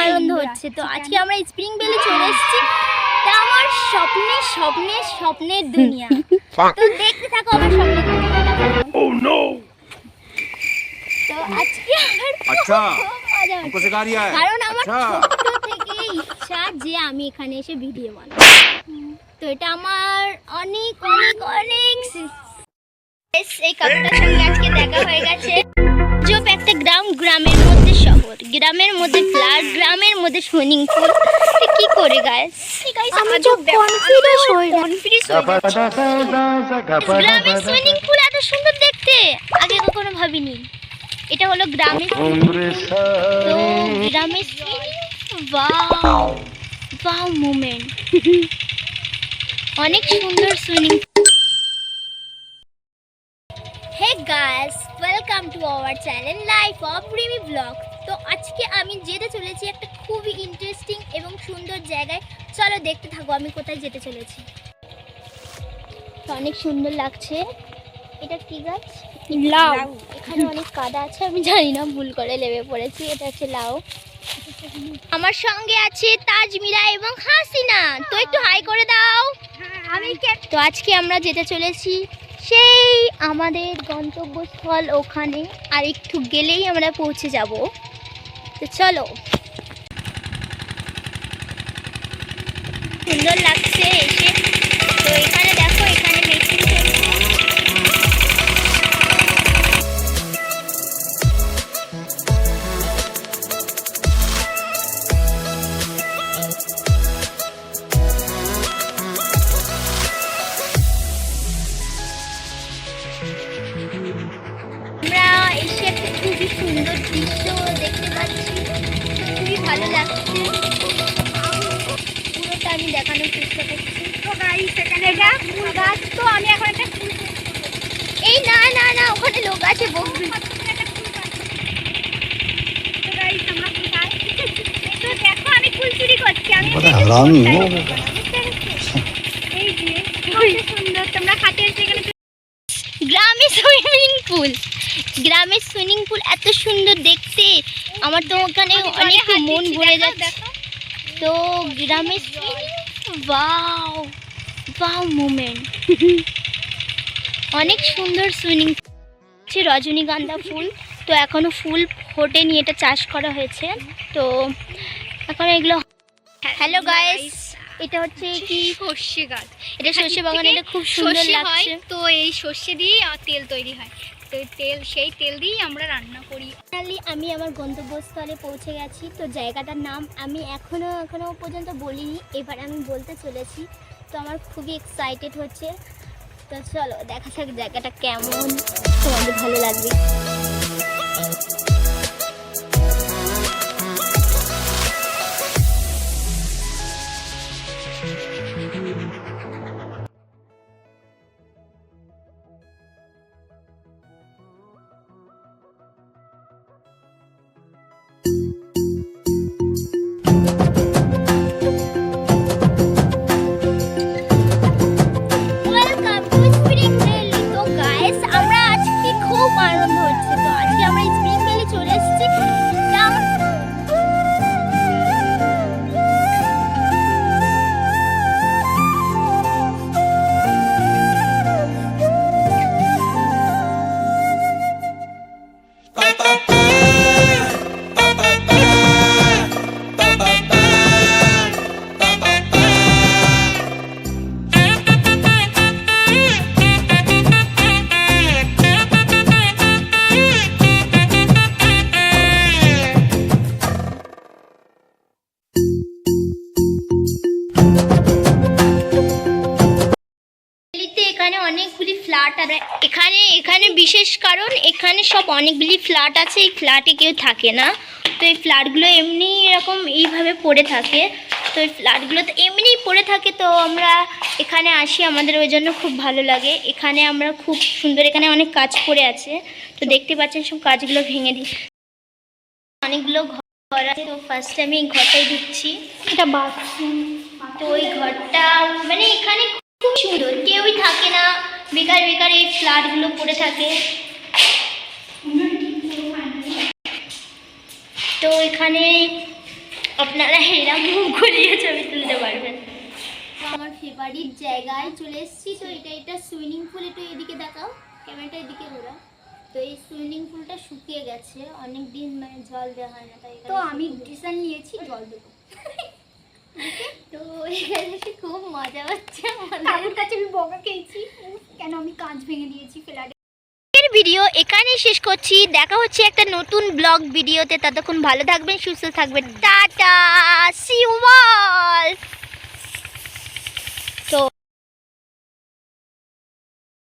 আনন্দ হচ্ছে। তো আজকে আমরা স্প্রিং ভ্যালি চলে এসেছি। তা আমার স্বপ্নের দুনিয়া। তো দেখতে থাকো আমার স্বপ্নের দুনিয়াটা কেমন। তো আজকে আমার আচ্ছা খুব মজা हमको হচ্ছে, सिखा रिया है কারণ আমার अच्छा ছোট থেকে ইচ্ছা যে আমি এখানে এসে ভিডিও বানাবো। তো এটা আমার অনেক অনেক অনেক এই কাকুটার সঙ্গে আজকে দেখা হয়ে গেছে। জব একটা গ্রামের মধ্যে শহর, গ্রামের মধ্যে ফ্ল্যাট, গ্রামের মধ্যে সুইমিং পুল। কি করে গাইস, আমি তো কনফিউজ হয়ে যাচ্ছি। গ্রামের সুইমিং পুল এত সুন্দর দেখতে আগে কখনো ভাবিনি। এটা হলো গ্রামের তো গ্রামের ওয়াও ওয়াও মোমেন্ট, অনেক সুন্দর swimming. Hey guys, welcome to our channel life of Rimi blog. তো আজকে আমি যেতে চলেছি একটা খুবই ইন্টারেস্টিং এবং সুন্দর জায়গায়। চলো দেখতে থাকো আমি কোথায় যেতে চলেছি। তো অনেক সুন্দর লাগছে। এটা কি গাছ? লাউ। এখানে অনেক কাদা আছে, আমি জানি না, ভুল করে লেবে পড়েছি। এটা হচ্ছে লাউ। আমার সঙ্গে আছে তাজমিরা এবং হাসিনা। তো একটু হাই করে দাও। তো আজকে আমরা যেতে চলেছি সেই আমাদের গন্তব্যস্থল, ওখানে আর একটু গেলেই আমরা পৌঁছে যাব। তো চলো, সুন্দর লাগছে এসে। তো এখানে দেখো, এখানে মেশিন চলছে। আমরা এসে একটা খুবই সুন্দর দৃশ্য দেখতে পাচ্ছি, খুবই ভালো লাগছে। পুরোটা আমি দেখানোর চেষ্টা করছি। তো আমি এখন একটা এই না না না, ওখানে লোক আছে, বকবি। দেখো আমি ফুল চুরি করছি, আমি এই যে সুন্দর তোমরা খাতে এসে এখানে। গ্রামের সুইমিং পুল, গ্রামের সুইমিং পুল এত সুন্দর দেখতে, আমার তো ওখানে অনেক মন ভরে যাচ্ছে। তো গ্রামের ওয়াও ওয়াও মোমেন্ট, অনেক সুন্দর সুইমিং হচ্ছে। রজনীগন্ধা ফুল, তো এখনো ফুল ফোটেনি, এটা চাষ করা হয়েছে। তো এখন এগুলো। হ্যালো গাইস, এটা হচ্ছে কি সর্ষে গাছ। এটা সর্ষে বাগান, এটা খুব সুন্দর লাগছে। তো এই সর্ষে দিয়ে তেল তৈরি হয়। তো সেই তেল দিয়ে আমরা রান্না করি। ফাইনালি আমি আমার গন্তব্যস্থলে পৌঁছে গেছি। তো জায়গাটার নাম আমি এখনো পর্যন্ত বলিনি, এবার আমি বলতে চলেছি। তো আমার খুবই এক্সাইটেড হচ্ছে। তো চলো দেখা যাক জায়গাটা কেমন, তোমাদের ভালো লাগবে। Welcome to spring valley. তো গাইস, আমরা আজকে খুব আনন্দ হচ্ছে। তো আজকে আমরা স্প্রিং ভ্যালি চলে এসেছি। এখানে অনেকগুলি ফ্ল্যাট আর এখানে বিশেষ কারণ এখানে সব অনেকগুলি ফ্ল্যাট আছে। এই ফ্ল্যাটে কেউ থাকে না। তো এই ফ্ল্যাটগুলো এমনি এরকম এইভাবে পড়ে থাকে। তো এই ফ্ল্যাটগুলো তো এমনিই পড়ে থাকে। তো আমরা এখানে আসি, আমাদের ওই জন্য খুব ভালো লাগে। এখানে আমরা খুব সুন্দর, এখানে অনেক কাজ পড়ে আছে। তো দেখতে পাচ্ছেন সব কাজগুলো ভেঙে দিই। অনেকগুলো ঘর আছে। তো ফার্স্টে আমি এই ঘরটায় ঢুকছি, এটা বাথরুম। তো ওই ঘরটা মানে এখানে খুব সুন্দর, কেউই থাকে না, বেকার বেকার এই ফ্ল্যাটগুলো পড়ে থাকে। তো এখানে আপনারা এরকম মুখ ঘুরিয়ে ছবি তুলতে পারবেন। তো আমার ফেভারিট জায়গায় চলে এসেছি। তো এটা সুইমিং পুল, একটু এদিকে দেখাও, ক্যামেরাটা এদিকে ঘোরা। তো এই সুইমিং পুলটা শুকিয়ে গেছে, অনেক দিন মানে জল দেওয়া হয় না, তাই তো আমি ডিসিশন নিয়েছি জল দেবো। তো এখানে এসে খুব মজা হচ্ছে তার কাছে আমি বকা খেয়েছি, কেন আমি কাঁচ ভেঙে দিয়েছি ফ্ল্যাটে। এর ভিডিও এখানেই শেষ করছি। দেখা হচ্ছে একটা নতুন ব্লগ ভিডিওতে। ততক্ষণ ভালো থাকবেন, সুস্থ থাকবেন। Tata, see you all.